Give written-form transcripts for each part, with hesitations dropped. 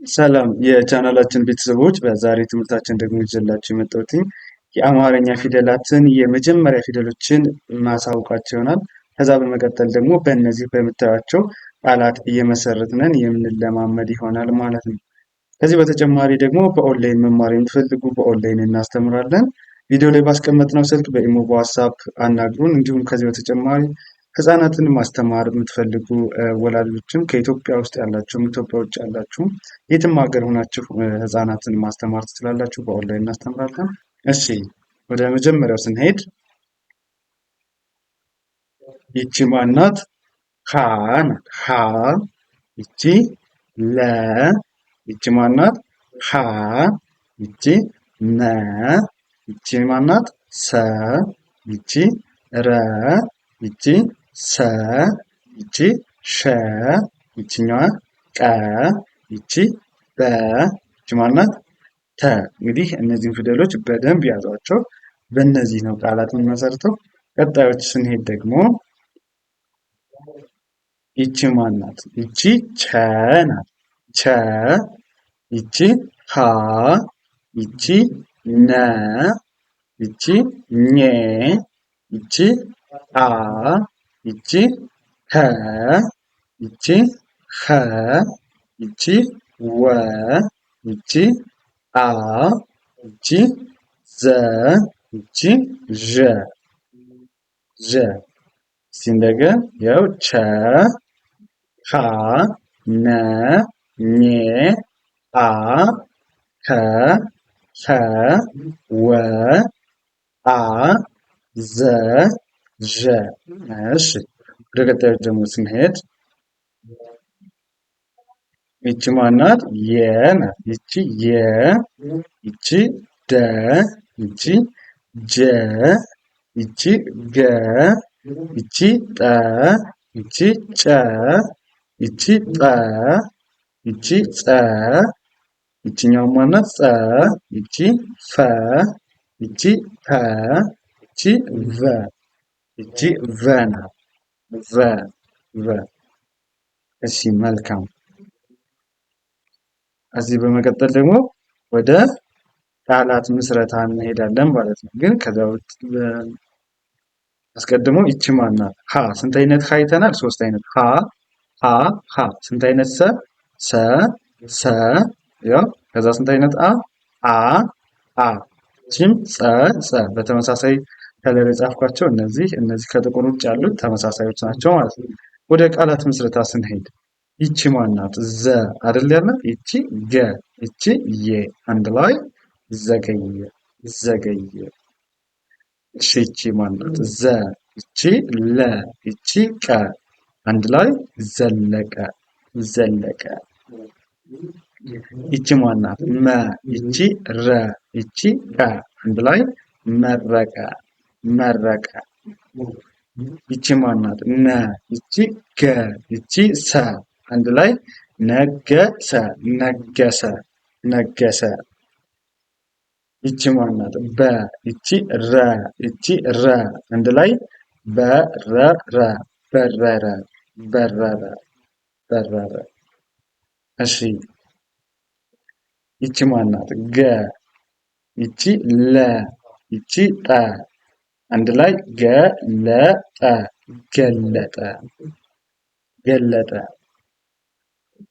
ሰላም የቻናላችን ቤተሰቦች፣ በዛሬ ትምህርታችን ደግሞ ይዤላችሁ የመጣሁት የአማርኛ ፊደላትን የመጀመሪያ ፊደሎችን ማሳወቃቸው ይሆናል። ከዛ በመቀጠል ደግሞ በእነዚህ በምታዩቸው ቃላት እየመሰረትነን የምንለማመድ ይሆናል ማለት ነው። ከዚህ በተጨማሪ ደግሞ በኦንላይን መማር የምትፈልጉ በኦንላይን እናስተምራለን። ቪዲዮ ላይ ባስቀመጥነው ስልክ በኢሞ በዋትስአፕ አናግሩን። እንዲሁም ከዚህ በተጨማሪ ህጻናትን ማስተማር የምትፈልጉ ወላጆችም ከኢትዮጵያ ውስጥ ያላችሁም ኢትዮጵያ ውጭ ያላችሁም የትም ሀገር ሆናችሁ ህጻናትን ማስተማር ትችላላችሁ። በኦንላይን እናስተምራለን። እሺ ወደ መጀመሪያው ስንሄድ ይቺ ማናት? ሀ ናት። ሀ ይቺ ለ ይቺ ማናት? ሀ ይቺ መ ይቺ ማናት? ሰ ይቺ ረ ይቺ ሰ ይቺ ሸ ይቺኛዋ ቀ ይቺ በ ይቺ ማናት? ተ። እንግዲህ እነዚህን ፊደሎች በደንብ ያዟቸው። በእነዚህ ነው ቃላት የምንመሰርተው። ቀጣዮች ስንሄድ ደግሞ ይቺ ማናት? ይቺ ቸ ናት። ቸ ይቺ ሀ ይቺ ነ ይቺ ኘ ይቺ አ ይቺ ህ ይቺ ኸ ይቺ ወ ይቺ አ ይቺ ዘ ይቺ ዠ ዠ። እስቲ እንደገና ያው ቸ ሀ ነ ኘ አ ኸ ኸ ወ አ ዘ ዠ። እሺ ወደ ቀጣዮች ደግሞ ስንሄድ ይቺ ማናት? የ ናት። ይቺ የ ይቺ ደ ይቺ ጀ ይቺ ገ ይቺ ጠ ይቺ ጨ ይቺ ጠ ይቺ ጸ ይቺኛው ማናት? ጸ ይቺ ፈ ይቺ ፐ ይቺ ቨ ይቺ ቨ ናት። ቨ ቨ። እሺ መልካም። እዚህ በመቀጠል ደግሞ ወደ ቃላት ምስረታ እንሄዳለን ማለት ነው። ግን ከዛ አስቀድሞ ይቺ ማናት? ሀ። ስንት አይነት ሀ አይተናል? ሶስት አይነት ሀ ሀ ሀ። ስንት አይነት ሰ? ሰ ሰ። ያው ከዛ ስንት አይነት አ? አ አ። ቺም ጸ ጸ። በተመሳሳይ ከለር የጻፍኳቸው እነዚህ ከጥቁር ውጭ ያሉት ተመሳሳዮች ናቸው ማለት ነው። ወደ ቃላት ምስረታ ስንሄድ ይቺ ማናት? ዘ አይደል ያልናት? ይቺ ገ ይቺ የ አንድ ላይ ዘገየ ዘገየ። እሺ ይቺ ማናት? ዘ ይቺ ለ ይቺ ቀ አንድ ላይ ዘለቀ ዘለቀ። ይቺ ማናት? መ ይቺ ረ ይቺ ቀ አንድ ላይ መረቀ መረቀ። ይቺ ማናት? ነ ይቺ ገ ይቺ ሰ አንድ ላይ ነገሰ ነገሰ ነገሰ። ይቺ ማናት? በ ይቺ ረ ይቺ ረ አንድ ላይ በረረ በረረ በረረ በረረ። እሺ ይቺ ማናት? ገ ይቺ ለ ይቺ ጠ አንድ ላይ ገለጠ ገለጠ ገለጠ።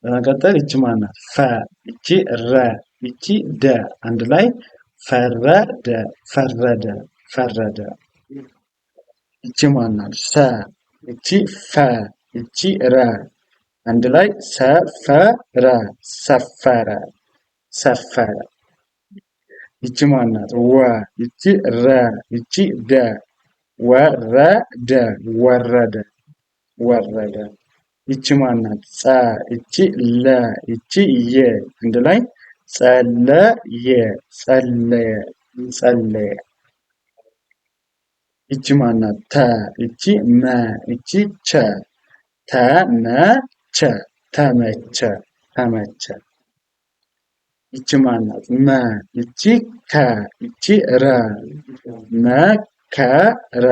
በመቀጠል ይቺ ማናት? ፈ ይቺ ረ ይቺ ደ አንድ ላይ ፈረደ ፈረደ ፈረደ። ይቺ ማናት? ሰ ይቺ ፈ ይቺ ረ አንድ ላይ ሰፈረ ሰፈረ ሰፈረ። ይቺ ማናት? ወ ይቺ ረ ይቺ ደ ወረደ ወረደ ወረደ። ይቺ ማናት? ጸ ይቺ ለ ይቺ የ አንድ ላይ ጸለየ ጸለየ ጸለየ። ይቺ ማናት? ተ ይቺ መ ይቺ ቸ ተመቸ ተመቸ ተመቸ። ይቺ ማናት? መ ይቺ ከ ይቺ ረ መከረ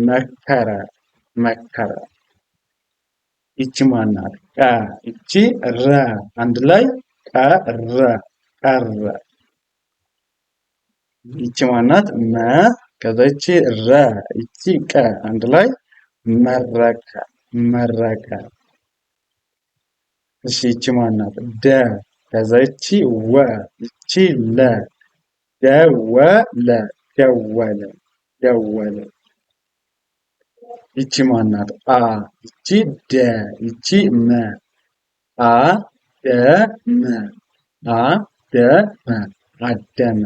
መከረ መከረ። ይቺ ማናት? ቀ ይቺ ረ አንድ ላይ ቀረ ቀረ። ይቺ ማናት? መ ከዛ ይቺ ረ ይቺ ቀ አንድ ላይ መረቀ መረቀ። እሺ ይቺ ማናት? ደ ከዛ ይቺ ወ ይቺ ለ ደወለ ደወለ ደወለ። ይቺ ማናት? አ ይቺ ደ ይቺ መ አደመ አደመ አደመ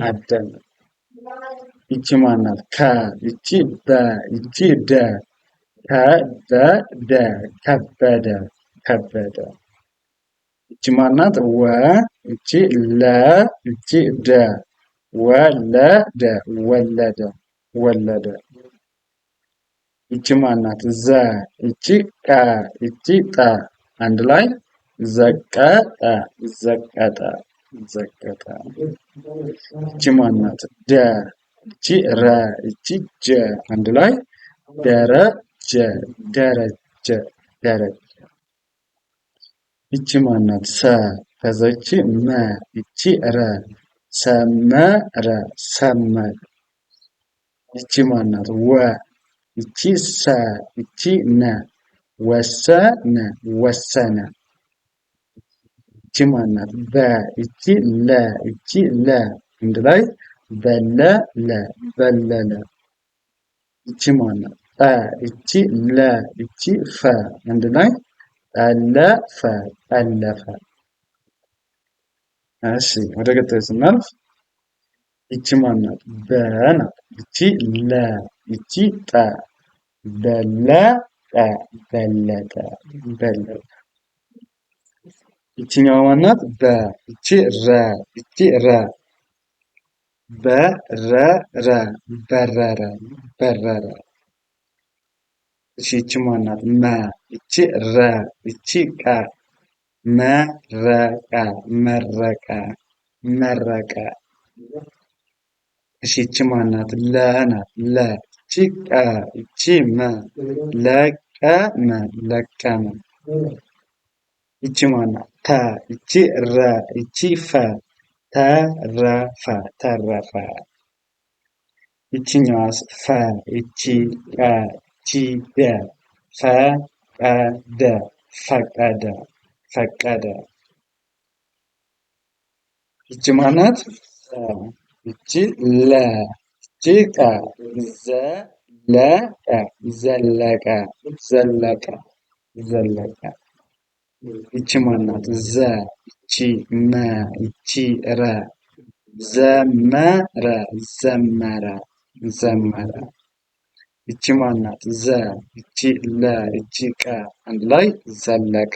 አደመ። ይቺ ማናት? ከ ይቺ በ ይቺ ደ ከበደ ከበደ ከበደ። ይቺ ማናት? ወ ይቺ ለ ይቺ ደ ወለደ ወለደ ወለደ። ይቺ ማናት? ዘ ይቺ ቀ ይቺ ጠ አንድ ላይ ዘቀጠ ዘቀጠ ዘቀጠ። ይቺ ማናት? ደ ይቺ ረ ይቺ ጀ አንድ ላይ ደረጀ ደረጀ ደረጀ። ይቺ ማናት? ሰ ከዛ ይቺ መ ይቺ ረ ሰመረ ሰመረ። ይቺ ማናት? ወ ይቺ ሰ ይቺ ነ ወሰነ ወሰነ። ይቺ ማናት? በ ይቺ ለ ይቺ ለ አንድ ላይ በለለ በለለ። ይቺ ማናት? ጠ ይቺ ለ ይቺ ፈ አንድ ላይ ጠለፈ ጠለፈ። እሺ ወደ ቀጣዩ ስናልፍ ይቺ ማናት? በ ናት። ይቺ ለ ይቺ ጠ በለጠ በለጠ በለጠ። ይቺኛዋ ማናት? በ ይቺ ረ ይቺ ረ በረረ በረረ በረረ። እሺ ይቺ ማናት? መ ይቺ ረ ይቺ ቀ መረቀ መረቀ መረቀ። እሺ ይቺ ማናት? ለ ናት። ለ ይቺ ቀ ይቺ መ ለቀመ ለቀመ። ይቺ ማናት? ተ ይቺ ረ ይቺ ፈ ተረፈ ተረፈ። ይቺኛዋስ? ፈ ይቺ ቀ ይቺ ደ ፈቀደ ፈቀደ ፈቀደ። ይቺ ማናት? ይቺ ለ ይቺ ቀ ዘለቀ ዘለቀ ዘለቀ ዘለቀ። ይቺ ማናት? ዘ ይቺ መ ይቺ ረ ዘመረ ዘመረ ዘመረ። ይቺ ማናት? ዘ ይቺ ለ ይቺ ቀ አንድ ላይ ዘለቀ።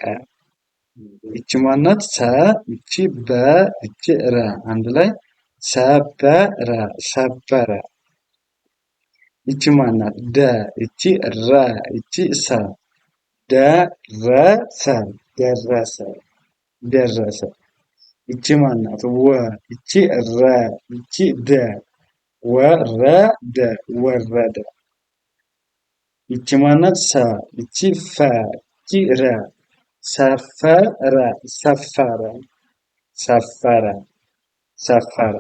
ይቺ ማናት? ሰ ይቺ በ ይቺ ረ አንድ ላይ ሰበረ ሰበረ። ይቺ ማናት? ደ ይቺ ረ ይቺ ሰ ደረሰ ደረሰ ደረሰ። ይቺ ማናት? ወ ይቺ ረ ይቺ ደ ወረደ ወረደ። ይቺ ማናት? ሰ ይቺ ፈ ይቺ ረ ሰፈረ ሰፈረ ሰፈረ ሰፈረ።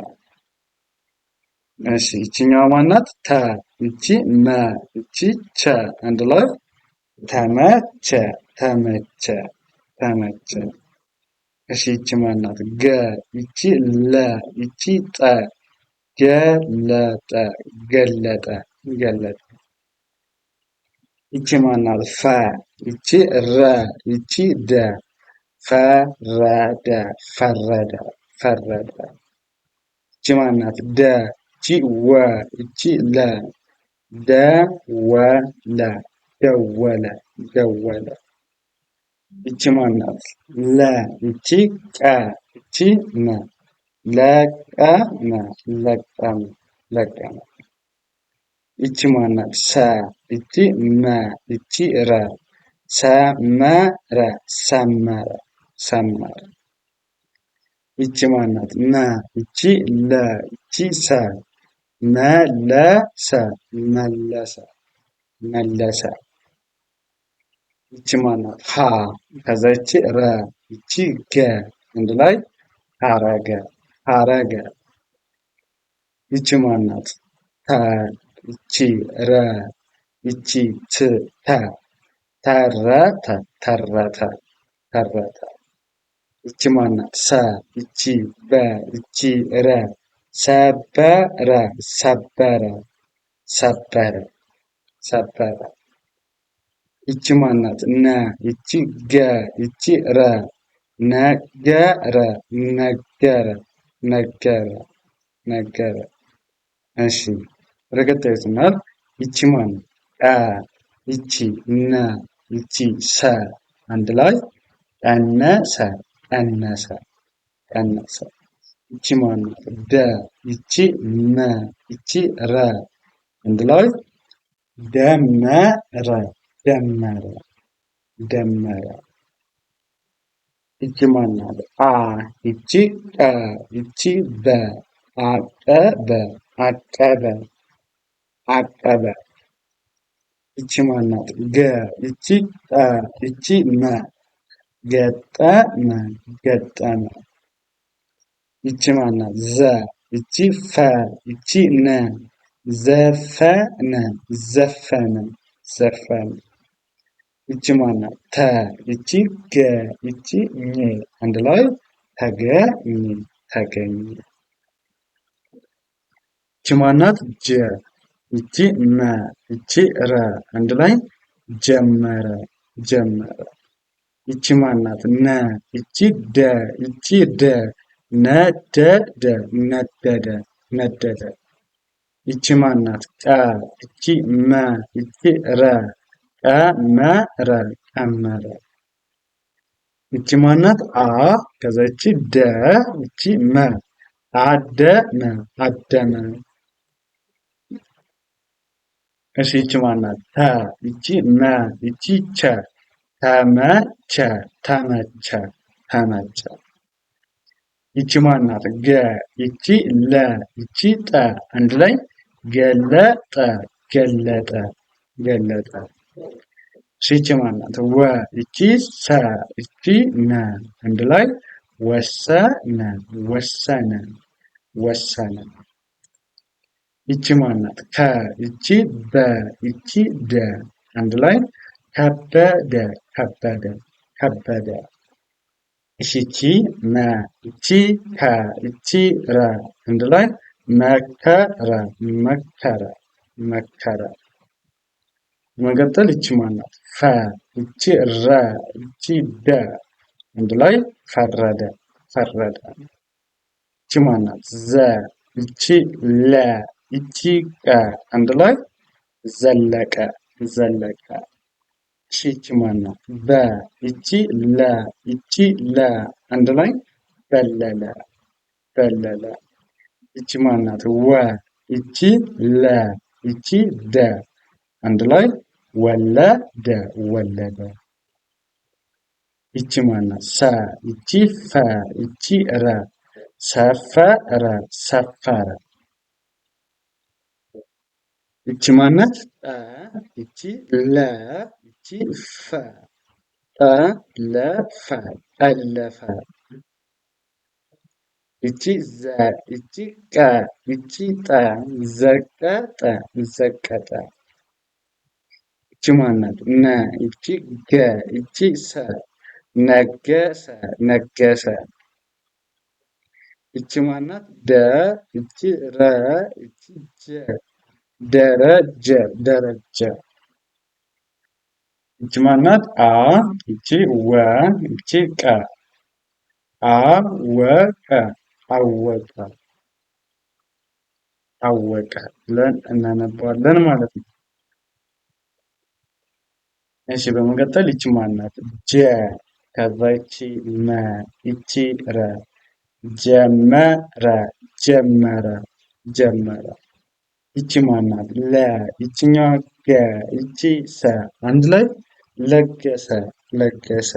እሺ ይቺኛዋ ማናት? ተ ይቺ መ ይቺ ቸ አንድ ላይ ተመቸ ተመቸ ተመቸ። እሺ ይቺ ማናት? ገ ይቺ ለ ይቺ ጠ ገለጠ ገለጠ ገለጠ። ይቺ ማናት? ፈ ይቺ ረ ይቺ ደ ፈረደ ፈረደ ፈረደ። ይቺ ማናት? ደ ይቺ ወ ይቺ ለ ደወለ ደወለ ደወለ። ይቺ ማናት? ለ ይቺ ቀ ይቺ መ ለቀመ ለቀመ ለቀመ። ይቺ ማናት? ሰ ይቺ መ ይቺ ረ ሰመረ ሰመረ ሰመረ። ይቺ ማናት? መ ይቺ ለ ይቺ ሰ መለሰ መለሰ መለሰ። ይቺ ማናት? ሀ ከዛ ይቺ ረ ይቺ ገ አንድ ላይ ሀረገ ሀረገ። ይቺ ማናት? ተ ይቺ ረ ይቺ ት ተ ተረተ ተረተ ተረተ። ይቺ ማናት? ሰ ይቺ በ ይቺ ረ ሰበረ ሰበረ ሰበረ ሰበረ። ይቺ ማናት? ነ ይቺ ገ ይቺ ረ ነገረ ነገረ ነገረ ነገረ። እሺ ወደ ቀጣዩ ስናልፍ ይቺ ማናት? ቀ ይቺ ነ ይቺ ሰ አንድ ላይ ቀነሰ ቀነሰ ቀነሰ። ይቺ ማናት? ደ ይቺ መ ይቺ ረ አንድ ላይ ደመረ ደመረ ደመረ። ይቺ ማናት? አ ይቺ ቀ ይቺ በ አቀበ አቀበ አቀበ። ይቺ ማናት? ገ ይቺ ጠ ይቺ መ ገጠመ ገጠመ። ይቺ ማናት? ዘ ይቺ ፈ ይቺ ነ ዘፈነ ዘፈነ ዘፈነ። ይቺ ማናት? ተ ይቺ ገ ይቺ ኘ አንድ ላይ ተገኘ ተገኘ። ይቺ ማናት? ጀ ይቺ መ ይቺ ረ አንድ ላይ ጀመረ ጀመረ። ይቺ ማናት? ነ ይቺ ደ ይቺ ደ ነደደ ነደደ ነደደ። ይቺ ማናት? ቀ ይቺ መ ይቺ ረ ቀመረ ቀመረ። ይቺ ማናት? አ ከዛ ይቺ ደ ይቺ መ አደመ አደመ። እሺ ይቺ ማናት? ተ ይቺ መ ይቺ ቸ ተመቸ ተመቸ ተመቸ። ይቺ ማናት? ገ ይቺ ለ ይቺ ጠ አንድ ላይ ገለጠ ገለጠ ገለጠ። ይቺ ማናት? ወ ይቺ ሰ ይቺ ነ አንድ ላይ ወሰነ ወሰነ ወሰነ። ይቺ ማናት? ከ ይቺ በ ይቺ ደ አንድ ላይ ከበደ ከበደ ከበደ። እሺ ይቺ መ ይቺ ከ ይቺ ረ አንድ ላይ መከረ መከረ መከረ። በመቀጠል ይቺ ማናት? ፈ ይቺ ረ ይቺ ደ አንድ ላይ ፈረደ ፈረደ። ይቺ ማናት? ዘ ይቺ ለ ይቺ ቀ አንድ ላይ ዘለቀ ዘለቀ። እሺ ይቺ ማናት? በ ይቺ ለ ይቺ ለ አንድ ላይ በለለ በለለ። ይቺ ማናት? ወ ይቺ ለ ይቺ ደ አንድ ላይ ወለደ ወለደ። ይቺ ማናት? ሰ ይቺ ፈ ይቺ ረ ሰፈረ ሰፈረ። ይቺ ማናት? ጠ ይቺ ለ ይቺ ፈ ጠለፈ ጠለፈ። ይቺ ዘ ይቺ ቀ ይቺ ጠ ዘቀጠ ዘቀጠ። ይቺ ማናት? ነ ይቺ ገ ይቺ ሰ ነገሰ ነገሰ። ይቺ ማናት? ደ ይቺ ረ ይቺ ጀ ደረጀ ደረጀ። ይቺ ማናት? አ ይቺ ወ ይቺ ቀ አወቀ አወቀ አወቀ ብለን እናነባዋለን ማለት ነው። እሺ በመቀጠል ይቺ ማናት? ጀ ከዛ ይቺ መ ይቺ ረ ጀመረ ጀመረ ጀመረ። ይቺ ማናት? ለ ይቺኛዋ ገ ይቺ ሰ አንድ ላይ ለገሰ ለገሰ።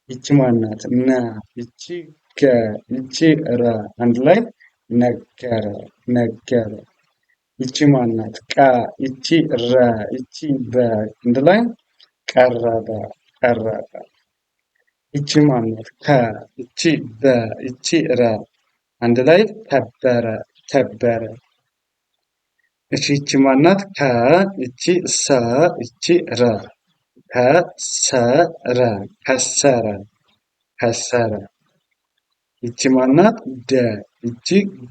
ይቺ ማናት? ነ ይቺ ገ ይቺ ረ አንድ ላይ ነገረ ነገረ። ይቺ ማናት? ቀ ይቺ ረ ይቺ በ አንድ ላይ ቀረበ ቀረበ። ይቺ ማናት? ከ ይቺ በ ይቺ ረ አንድ ላይ ከበረ ከበረ። እሺ ይቺ ማናት? ከ ይቺ ሰ ይቺ ረ ከሰረ ከሰረ ከሰረ። ይቺ ማናት? ደ ይቺ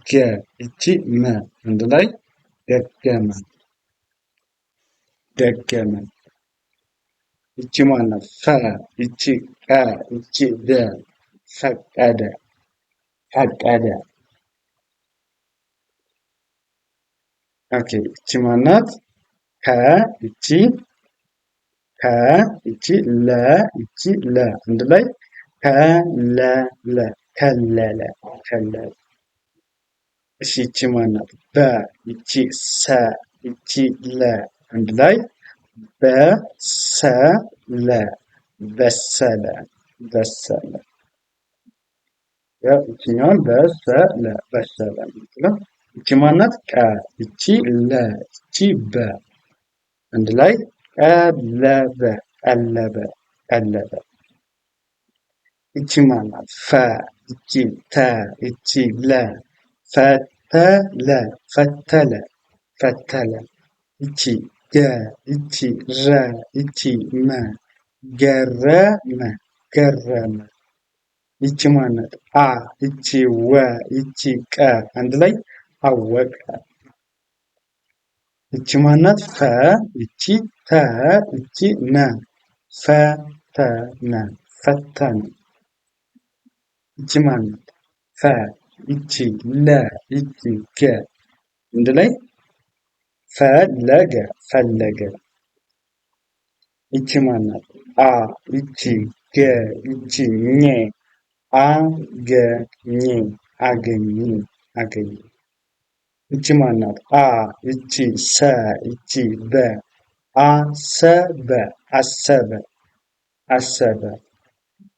ገ ይቺ መ አንድ ላይ ደገመ ደገመ። ይቺ ማናት? ፈ ይቺ ቀ ይቺ ደ ፈቀደ ፈቀደ። ኦኬ ይቺ ማናት? ከ ይቺ ከ ይቺ ለ ይቺ ለ አንድ ላይ ከለለ ከለለ ከለለ። እሺ ይቺ ማናት? በ ይቺ ሰ ይቺ ለ አንድ ላይ በሰለ በሰለ በሰለ። ያው ይቺኛውን በሰለ በሰለ የምትለው ይቺ ማናት? ቀ ይቺ ለ ይቺ በ አንድ ላይ ቀለበ ቀለበ ቀለበ። ይቺ ማናት? ፈ ይቺ ተ ይቺ ለ ፈተለ ፈተለ ፈተለ። ይቺ ገ ይቺ ረ ይቺ መ ገረመ ገረመ። ይቺ ማናት? አ ይቺ ወ ይቺ ቀ አንድ ላይ አወቀ። ይቺ ማናት? ፈ ይቺ ተ ይቺ ነ ፈተነ ፈተነ። ይቺ ማናት? ፈ ይቺ ለ ይቺ ገ አንድ ላይ ፈለገ ፈለገ። ይቺ ማናት? አ ይቺ ገ ይቺ ኘ አገኘ አገኘ አገኘ። ይቺ ማናት? አ ይቺ ሰ ይቺ በ አሰበ አሰበ አሰበ።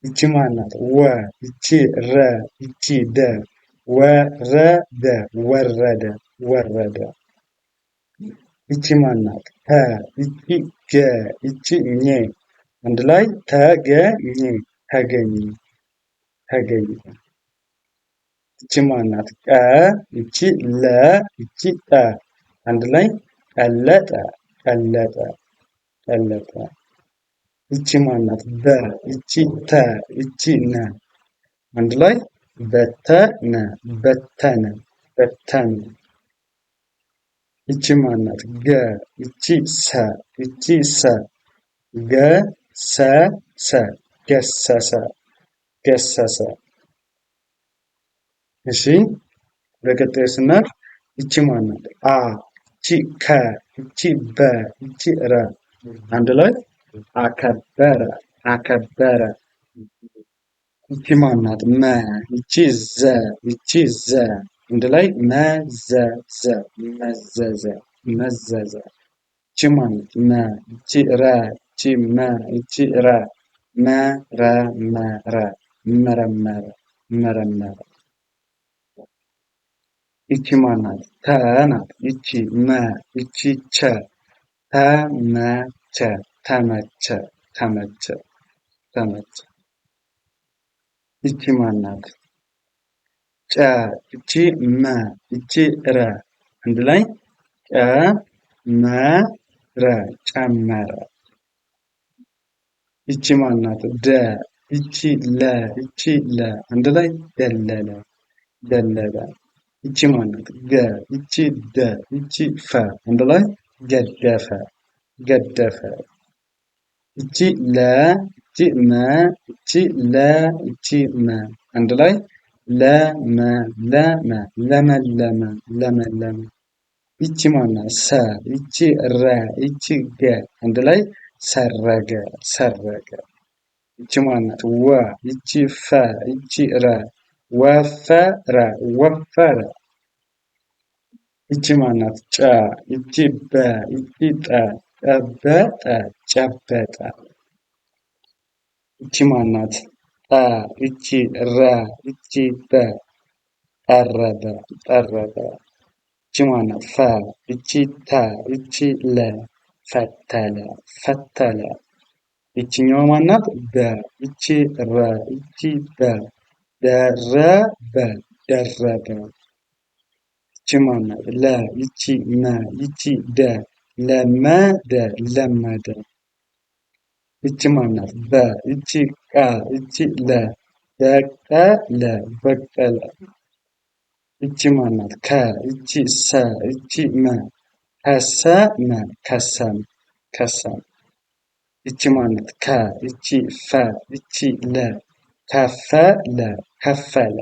ይቺ ማናት? ወ ይቺ ረ ይቺ ደ ወረደ ወረደ ወረደ። ይቺ ማናት? ተ ይቺ ገ ይቺ ኘ አንድ ላይ ተገኘ ተገኘ ተገኘ። ይቺ ማናት? ቀ ይቺ ለ ይቺ ጠ አንድ ላይ ቀለጠ ቀለጠ ቀለጠ። ይቺ ማናት? በ ይቺ ተ ይቺ ነ አንድ ላይ በተነ በተነ በተነ። ይቺ ማናት? ገ ይቺ ሰ ይቺ ሰ ገሰሰ ገሰሰ ገሰሰ። እሺ በቀጣዩ ስናልፍ ይቺ ማናት? አ ይቺ ከ ይቺ በ ይቺ ረ አንድ ላይ አከበረ አከበረ። ይቺ ማናት? መ ይቺ ዘ ይቺ ዘ አንድ ላይ መዘዘ መዘዘ መዘዘ። ይቺ ማናት? መ ይቺ ረ ይቺ መ ይቺ ረ መረመረ መረመረ መረመረ። ይቺ ማናት? ተ ናት ይቺ መ ይቺ ቸ ተመቸ ተመቸ ተመቸ ተመቸ። ይቺ ማናት? ጨ ይቺ መ ይቺ ረ አንድ ላይ ጨመረ ጨመረ። ይቺ ማናት? ደ ይቺ ለ ይቺ ለ አንድ ላይ ደለለ ደለለ። ይቺ ማናት? ገ ይቺ ደ ይቺ ፈ አንድ ላይ ገደፈ ገደፈ። ይቺ ለ ይቺ መ ይቺ ለ ይቺ መ አንድ ላይ ለመለመ ለመለመ ለመለመ። ይቺ ማናት? ሰ ይቺ ረ ይቺ ገ አንድ ላይ ሰረገ ሰረገ። ይቺ ማናት? ወ ይቺ ፈ ይቺ ረ ወፈረ ወፈረ። ይቺ ማናት? ጨ ይቺ በ ይቺ ጠ ጨበጠ ጨበጠ። ይቺ ማናት? ጠ ይቺ ረ ይቺ በ ጠረበ ጠረበ። ይቺ ማናት? ፈ ይቺ ተ ይቺ ለ ፈተለ ፈተለ። ይችኛዋ ማናት? በ። ይቺ ረ። ይቺ በ። ደረበ ደረበ። ይቺ ማናት? ለ። ይቺ መ። ይቺ ደ። ለመደ ለመደ። ይቺ ማናት? በ። ይቺ ቀ። ይቺ ለ። በቀለ በቀለ። ይቺ ማናት? ከ። ይቺ ሰ። ይቺ መ። ከሰመ ከሰመ ከሰመ። ይቺ ማናት? ከ። ይቺ ፈ። ይቺ ለ። ከፈለ ከፈለ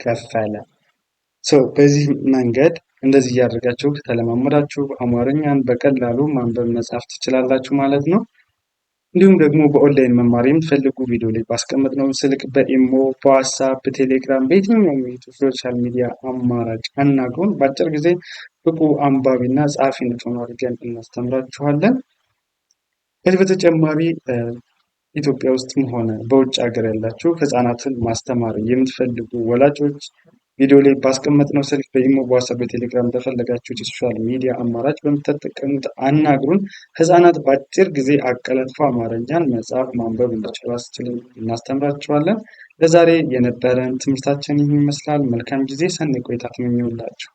ከፈለ። በዚህ መንገድ እንደዚህ እያደረጋችሁ ከተለማመዳችሁ አማርኛን በቀላሉ ማንበብ መጻፍ ትችላላችሁ ማለት ነው። እንዲሁም ደግሞ በኦንላይን መማር የምትፈልጉ ቪዲዮ ላይ ባስቀመጥነው ስልክ በኢሞ፣ በዋትስአፕ፣ በቴሌግራም በየትኛውም ሶሻል ሚዲያ አማራጭ አናግሩን። በአጭር ጊዜ ብቁ አንባቢና ጸሐፊ እንድትሆኑ አድርገን እናስተምራችኋለን። ከዚህ በተጨማሪ ኢትዮጵያ ውስጥም ሆነ በውጭ ሀገር ያላችሁ ህጻናትን ማስተማር የምትፈልጉ ወላጆች ቪዲዮ ላይ ባስቀመጥነው ስልክ በኢሞ፣ በዋትስአፕ፣ በቴሌግራም በፈለጋችሁት የሶሻል ሚዲያ አማራጭ በምትጠቀሙት አናግሩን። ህጻናት በአጭር ጊዜ አቀላጥፈው አማርኛን መጻፍ ማንበብ እንዲችሉ አስችለን እናስተምራችኋለን። ለዛሬ የነበረን ትምህርታችን ይህን ይመስላል። መልካም ጊዜ፣ ሰናይ ቆይታ ተመኘሁላችሁ።